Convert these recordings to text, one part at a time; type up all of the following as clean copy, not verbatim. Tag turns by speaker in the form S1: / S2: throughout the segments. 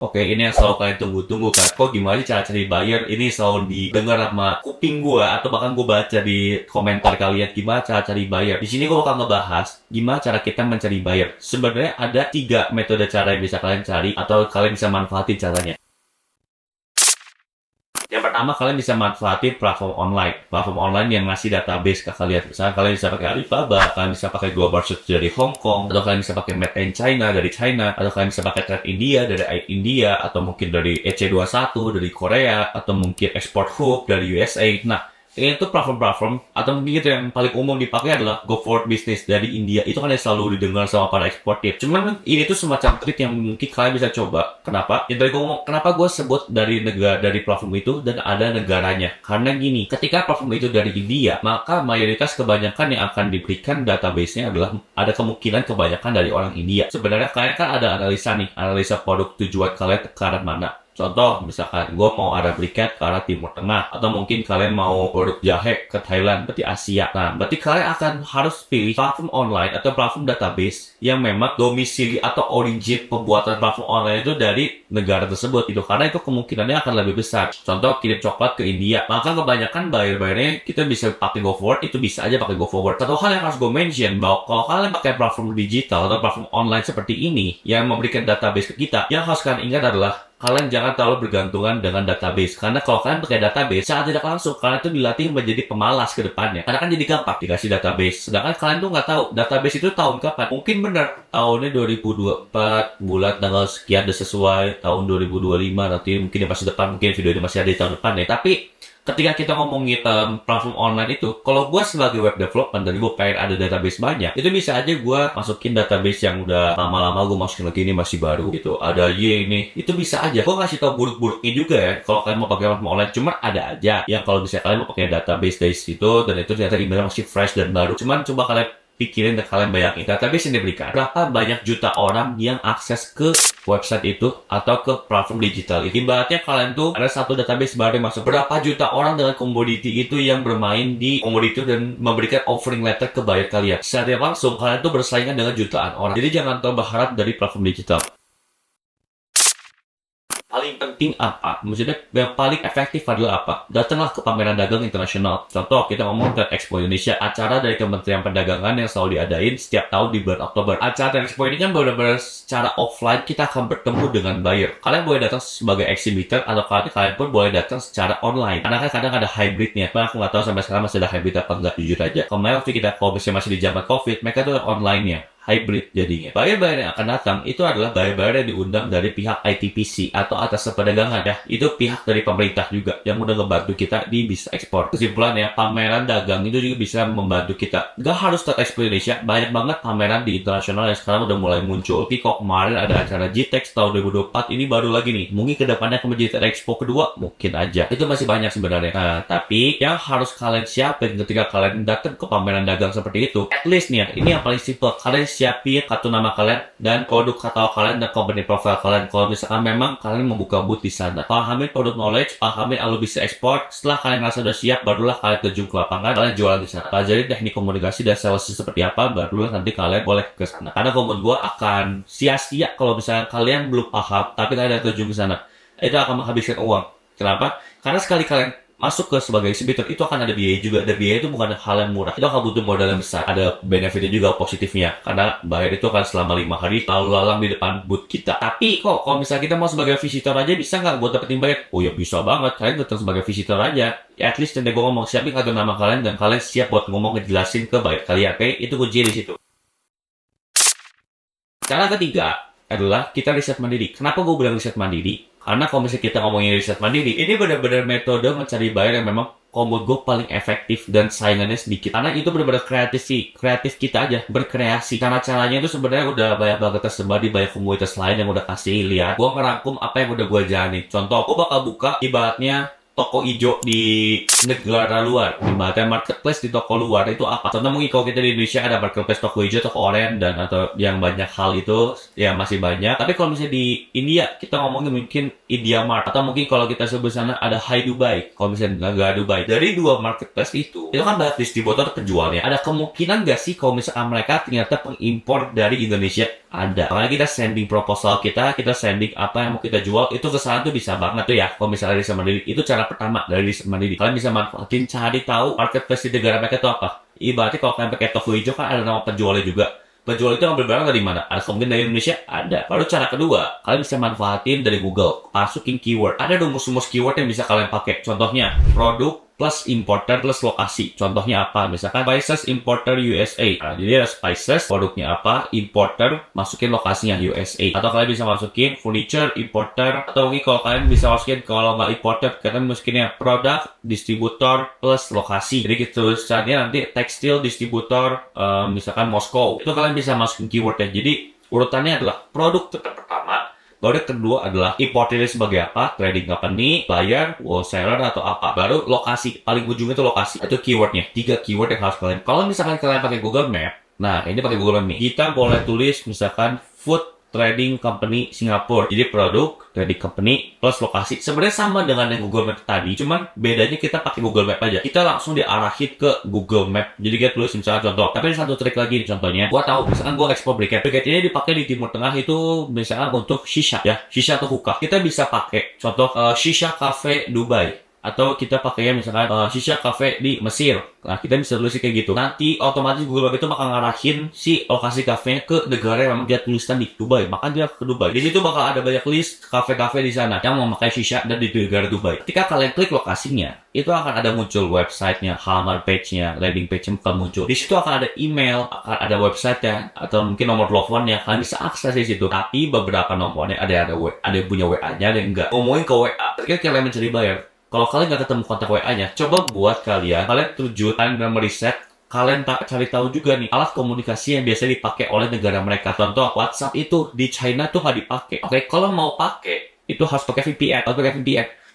S1: Oke, ini yang selalu kalian tunggu-tunggu kan. Kok gimana sih cara cari buyer? Ini selalu didengar sama kuping gua atau bahkan gua baca di komentar kalian gimana cara cari buyer. Di sini gua bakal ngebahas gimana cara kita mencari buyer. Sebenarnya ada 3 metode cara yang bisa kalian cari atau kalian bisa manfaatin caranya. Yang pertama, kalian bisa manfaatin platform online. Platform online yang ngasih database ke kalian. Misalnya kalian bisa pakai Alibaba, kalian bisa pakai Global Search dari Hong Kong, atau kalian bisa pakai Made in China dari China, atau kalian bisa pakai Trade India dari India, atau mungkin dari EC21 dari Korea, atau mungkin Export Hub dari USA. Nah, ini tuh platform-platform atau mungkin gitu yang paling umum dipakai adalah Go Forward Business dari India. Itu kan yang selalu didengar sama para eksportir. Cuman ini tuh semacam trik yang mungkin kalian bisa coba. Kenapa? Ya dari gue ngomong, kenapa gue sebut dari negara dari platform itu dan ada negaranya? Karena gini, ketika platform itu dari India, maka mayoritas kebanyakan yang akan diberikan database-nya adalah ada kemungkinan kebanyakan dari orang India. Sebenarnya kalian kan ada analisa nih, analisa produk tujuan kalian ke arah mana. Contoh, misalkan gue mau arah briket ke arah Timur Tengah, atau mungkin kalian mau produk jahe ke Thailand, berarti Asia. Nah, berarti kalian akan harus pilih platform online atau platform database yang memang domisili atau origin pembuatan platform online itu dari negara tersebut. Itu karena itu kemungkinannya akan lebih besar. Contoh, kirim coklat ke India, maka kebanyakan buyer-buyernya kita bisa pakai Go Forward, itu bisa aja pakai Go Forward. Satu hal yang harus gue mention, bahwa kalau kalian pakai platform digital atau platform online seperti ini yang memberikan database ke kita, yang harus kalian ingat adalah kalian jangan terlalu bergantungan dengan database. Karena kalau kalian pakai database, secara tidak langsung kalian tuh dilatih menjadi pemalas ke depannya. Karena kan jadi gampang dikasih database. Sedangkan kalian tuh nggak tahu database itu tahun kapan. Mungkin benar tahunnya 2024, bulan tanggal sekian udah sesuai, tahun 2025, nanti mungkin di masa depan, mungkin video ini masih ada di tahun depan ya. Tapi ketika kita ngomongin platform online itu, kalau gue sebagai web development dan gue pengen ada database banyak, itu bisa aja gue masukin database yang udah lama-lama gue masukin lagi, ini masih baru gitu. Ada Y ini, itu bisa aja. Gue ngasih tau buruk-buruknya juga ya, kalau kalian mau pakai platform online. Cuma ada aja yang kalau misalnya kalian mau pakai database dari situ, dan itu ternyata emailnya masih fresh dan baru. Cuman coba kalian pikirin dan kalian bayangin, database yang diberikan, berapa banyak juta orang yang akses ke website itu atau ke platform digital itu. Ibaratnya kalian tuh ada satu database baru yang masuk, berapa juta orang dengan komoditi itu yang bermain di komoditi dan memberikan offering letter ke buyer kalian. Secara langsung kalian tuh bersaingan dengan jutaan orang. Jadi jangan terlalu berharap dari platform digital. Paling penting apa? Maksudnya yang paling efektif adalah apa? Datanglah ke pameran dagang internasional. Contoh, kita ngomong ke Expo Indonesia, acara dari Kementerian Perdagangan yang selalu diadain setiap tahun di bulan Oktober. Acara Expo ini kan benar-benar secara offline kita akan bertemu dengan buyer. Kalian boleh datang sebagai exhibitor atau kalian pun boleh datang secara online. Karena kan kadang ada hybridnya. Nah, aku nggak tahu sampai sekarang masih ada hybrid apa enggak, jujur aja. Kemarin waktu kita kalau masih di zaman COVID, mereka tuh online-nya. Hybrid jadinya. Buyer-buyer yang akan datang itu adalah buyer-buyer yang diundang dari pihak ITPC atau atas perdagangan ya. Itu pihak dari pemerintah juga yang udah ngebantu kita di bisa ekspor. Kesimpulannya, pameran dagang itu juga bisa membantu kita. Gak harus ke Expo Indonesia, banyak banget pameran di internasional yang sekarang udah mulai muncul. Tapi kok kemarin ada acara GTEX tahun 2024, ini baru lagi nih. Mungkin kedepannya akan menjadi Expo kedua, mungkin aja. Itu masih banyak sebenarnya. Nah, tapi yang harus kalian siapin ketika kalian datang ke pameran dagang seperti itu, at least nih ya, ini yang paling simple. Kalian siapin kartu nama kalian dan produk katalog kalian dan company profile kalian. Kalau misalkan memang kalian membuka booth di sana, pahamin produk knowledge, pahamin alur bisa ekspor. Setelah kalian merasa sudah siap, barulah kalian terjun ke lapangan, kalian jualan di sana. Pelajari teknik komunikasi dan sales seperti apa, barulah nanti kalian boleh ke sana. Karena menurut gue akan sia-sia kalau misalnya kalian belum paham, tapi kalian terjun ke sana. Itu akan menghabiskan uang. Kenapa? Karena sekali kalian masuk ke sebagai exhibitor itu akan ada biaya juga. Dan biaya itu bukan hal yang murah, itu akan butuh modal yang besar. Ada benefitnya juga, positifnya, karena bayar itu akan selama 5 hari lalu lalang di depan booth kita. Tapi kok kalau misalnya kita mau sebagai visitor aja, bisa nggak buat dapetin bayar? Oh ya bisa banget, kalian datang sebagai visitor aja ya. At least nanti gue ngomong, siapin kartu nama kalian dan kalian siap buat ngomong ngejelasin ke buyer kalian. Oke, itu kunci di situ. Cara ketiga adalah kita riset mandiri. Kenapa gue bilang riset mandiri? Karena kalau misalnya kita ngomongin riset mandiri, ini benar-benar metode mencari buyer yang memang menurut gue paling efektif dan saingannya sedikit. Karena itu benar-benar kreatif kita aja, berkreasi. Cara-caranya itu sebenarnya udah banyak banget tersebar di banyak komunitas lain yang udah kasih lihat. Gue ngerangkum apa yang udah gue jalani. Contoh, gue bakal buka ibaratnya toko hijau di negara luar, di mana marketplace di toko luar itu apa? Contoh mungkin kalau kita di Indonesia ada marketplace toko hijau, toko oranye, dan atau yang banyak hal itu ya masih banyak. Tapi kalau misalnya di India, kita ngomongin mungkin India Mart, atau mungkin kalau kita sebut sana ada Hai Dubai, kalau misalnya negara Dubai. Dari dua marketplace itu kan banyak distributor penjualnya. Ada kemungkinan nggak sih kalau misalkan mereka ternyata pengimpor dari Indonesia? Ada. Makanya kita sending proposal kita sending apa yang mau kita jual, itu ke sana tuh bisa banget tuh ya. Kalau misalnya riset mandiri, itu cara pertama dari riset mandiri. Kalian bisa manfaatin cari tahu marketplace di negara mereka itu apa. Ibaratnya kalau kalian pakai toko hijau kan ada nama penjualnya juga. Penjual itu ngambil barang dari mana? Ada mungkin dari Indonesia? Ada. Baru cara kedua, kalian bisa manfaatin dari Google. Masukin keyword. Ada rumus-rumus keyword yang bisa kalian pakai. Contohnya, produk plus importer plus lokasi. Contohnya apa? Misalkan spices importer USA. Nah, jadi ada spices, produknya apa, importer, masukin lokasinya USA. Atau kalian bisa masukin furniture importer, atau mungkin kalau kalian bisa masukin, kalau nggak importer, kalian masukinnya produk, distributor plus lokasi. Jadi tulisannya nanti tekstil distributor, misalkan Moskow. Itu kalian bisa masukin keywordnya. Jadi urutannya adalah produk pertama. Baru kedua adalah importernya sebagai apa, trading company, buyer, wholesaler, atau apa. Baru lokasi, paling ujungnya itu lokasi. Itu keywordnya, 3 keyword yang harus kalian. Kalau misalkan kalian pakai Google Map, nah ini pakai Google Map, kita boleh tulis misalkan food trading company Singapura. Jadi produk, trading company, plus lokasi. Sebenarnya sama dengan yang Google Map tadi, cuman bedanya kita pakai Google Map aja. Kita langsung diarahin ke Google Map. Jadi kita tulis misalnya contoh. Tapi ada satu trik lagi contohnya. Gua tahu, misalkan gua ekspor briket. Briket ini dipakai di Timur Tengah itu misalkan untuk shisha ya. Shisha atau hookah. Kita bisa pakai contoh shisha cafe Dubai. Atau kita pakainya misalkan shisha cafe di Mesir. Nah, kita bisa tulis kayak gitu. Nanti otomatis Google Map itu bakal ngarahin si lokasi kafenya ke negara yang memang dia tuliskan di Dubai. Maka dia ke Dubai. Di situ bakal ada banyak list kafe-kafe di sana yang memakai shisha dan di negara Dubai. Ketika kalian klik lokasinya, itu akan ada muncul websitenya, halaman page-nya, landing page-nya bakal muncul. Di situ akan ada email, akan ada website-nya, atau mungkin nomor teleponnya. Kalian bisa akses di situ. Tapi beberapa nomornya ada yang punya WA-nya, ada yang enggak. Ngomongin ke WA, ketika kalian mencari bayar, kalau kalian nggak ketemu kontak WA-nya, coba buat kalian tujuan dan meriset, kalian cari tahu juga nih alat komunikasi yang biasa dipakai oleh negara mereka. Contoh WhatsApp itu di China tuh nggak dipakai. Oke, kalau mau pakai itu harus pakai VPN.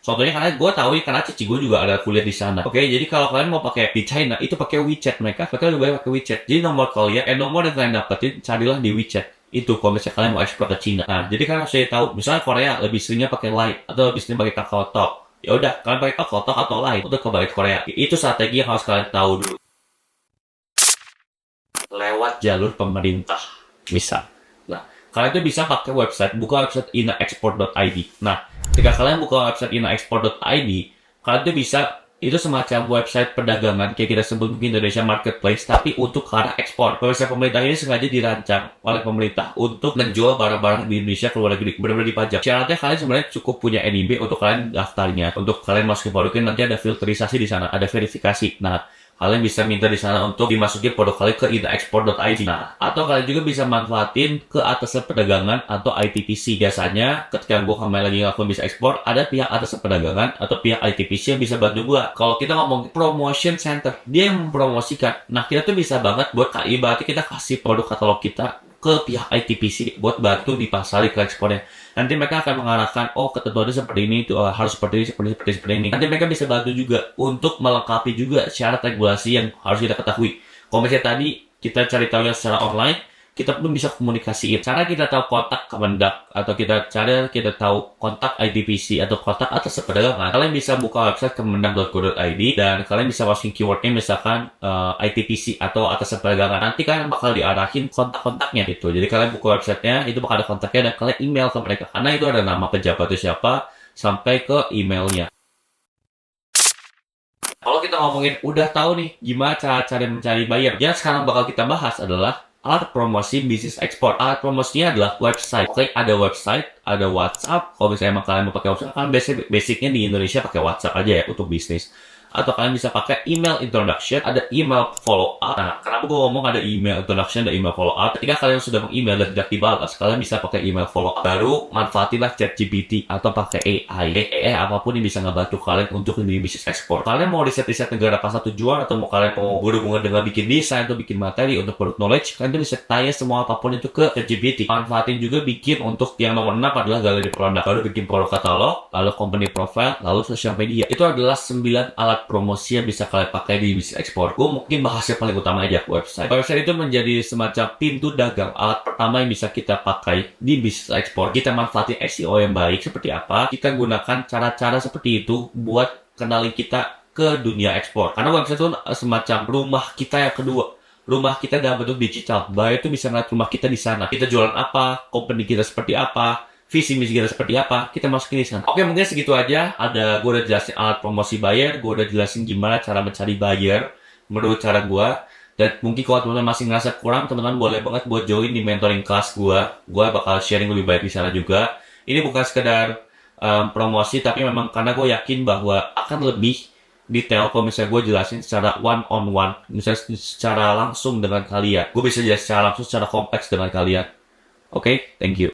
S1: Contohnya karena gue tahu karena cici gue juga ada kuliah di sana. Oke, jadi kalau kalian mau pakai di China itu pakai WeChat, mereka lebih banyak pakai WeChat. Jadi nomor kalian, nomor yang kalian dapetin carilah di WeChat. Itu kalau misalnya kalian mau ekspor ke China. Nah, jadi kan saya tahu, misalnya Korea lebih seringnya pakai Line atau lebih sering pakai KakaoTalk. Ya udah, kalian pakai KakaoTalk atau Line untuk kembali ke Korea. Itu strategi yang harus kalian tahu dulu. Lewat jalur pemerintah, misal. Nah, kalian tuh bisa pakai website, buka website inaexport.id. Nah, ketika kalian buka website inaexport.id, kalian tuh bisa, itu semacam website perdagangan kayak kita sebut mungkin Indonesia Marketplace, tapi untuk ke arah ekspor. Website pemerintah ini sengaja dirancang oleh pemerintah untuk menjual barang-barang di Indonesia ke luar negeri, benar-benar dipajak. Syaratnya kalian sebenarnya cukup punya NIB untuk kalian daftarnya, untuk kalian masukin produknya, nanti ada filterisasi di sana, ada verifikasi. Nah, kalian bisa minta di sana untuk dimasukin produk kalian ke inaexport.id. Nah, atau kalian juga bisa manfaatin ke atasnya perdagangan atau ITPC. Biasanya ketika gue kembali lagi ngelakuin bisa ekspor, ada pihak atasnya perdagangan atau pihak ITPC yang bisa bantu gue. Kalau kita ngomong promotion center, dia yang mempromosikan. Nah, kita tuh bisa banget buat berarti kita kasih produk katalog kita ke pihak ITPC buat bantu dipasari ke ekspornya. Nanti mereka akan mengarahkan, oh ketentuannya seperti ini, itu harus seperti ini. Nanti mereka bisa bantu juga untuk melengkapi juga syarat regulasi yang harus kita ketahui. Kalau misalnya tadi kita cari tahu secara online, kita pun bisa komunikasiin. Cara kita tahu kontak Kemendak atau kita tahu kontak ITPC atau kontak atas perdagangan, kalian bisa buka website kemendak.go.id dan kalian bisa masukin keywordnya misalkan ITPC atau atas perdagangan. Nanti kalian bakal diarahin kontak-kontaknya gitu. Jadi kalian buka websitenya, itu bakal ada kontaknya dan kalian email ke mereka. Karena itu ada nama pejabatnya siapa sampai ke emailnya. Kalau kita ngomongin udah tahu nih gimana cara mencari buyer, yang sekarang bakal kita bahas adalah alat promosi bisnis ekspor. Alat promosinya adalah website. Klik ada website, ada WhatsApp. Kalau misalnya emang kalian mau pakai WhatsApp, kan basicnya di Indonesia pakai WhatsApp aja ya untuk bisnis. atau kalian bisa pakai email introduction, ada email follow up. Nah, kenapa gue ngomong ada email introduction, ada email follow up? Ketika kalian sudah meng-email dan tidak dibalas, kalian bisa pakai email follow up. Baru manfaatilah ChatGPT atau pakai AI apapun yang bisa ngebantu kalian untuk ini bisnis ekspor. Kalian mau riset-riset negara pasar tujuan, atau mau kalian mau berhubungan dengan bikin desain atau bikin materi untuk product knowledge, kalian tuh bisa tanya semua apapun itu ke ChatGPT. Manfaatin juga bikin untuk yang nomor 6 adalah galeri produk. Lalu bikin produk katalog, lalu company profile, lalu sosial media. Itu adalah 9 alat promosi yang bisa kalian pakai di bisnis ekspor. Gue mungkin bahas yang paling utama aja, website. Website itu menjadi semacam pintu dagang, alat pertama yang bisa kita pakai di bisnis ekspor. Kita manfaatin SEO yang baik seperti apa, kita gunakan cara-cara seperti itu buat kenalin kita ke dunia ekspor. Karena website itu semacam rumah kita yang kedua. Rumah kita dalam bentuk digital. Buyer itu bisa ngeliat rumah kita di sana. Kita jualan apa, company kita seperti apa, visi misi kita seperti apa, kita masukin di sana. Oke, mungkin segitu aja. Gue udah jelasin alat promosi buyer, gue udah jelasin gimana cara mencari buyer menurut cara gue. Dan mungkin kalau teman-teman masih ngerasa kurang, teman-teman boleh banget buat join di mentoring kelas gue. Gue bakal sharing lebih baik di sana juga. Ini bukan sekedar promosi, tapi memang karena gue yakin bahwa akan lebih detail kalau misalnya gue jelasin secara one on one, misalnya secara langsung dengan kalian. Gue bisa jelasin secara langsung, secara kompleks dengan kalian. Oke, thank you.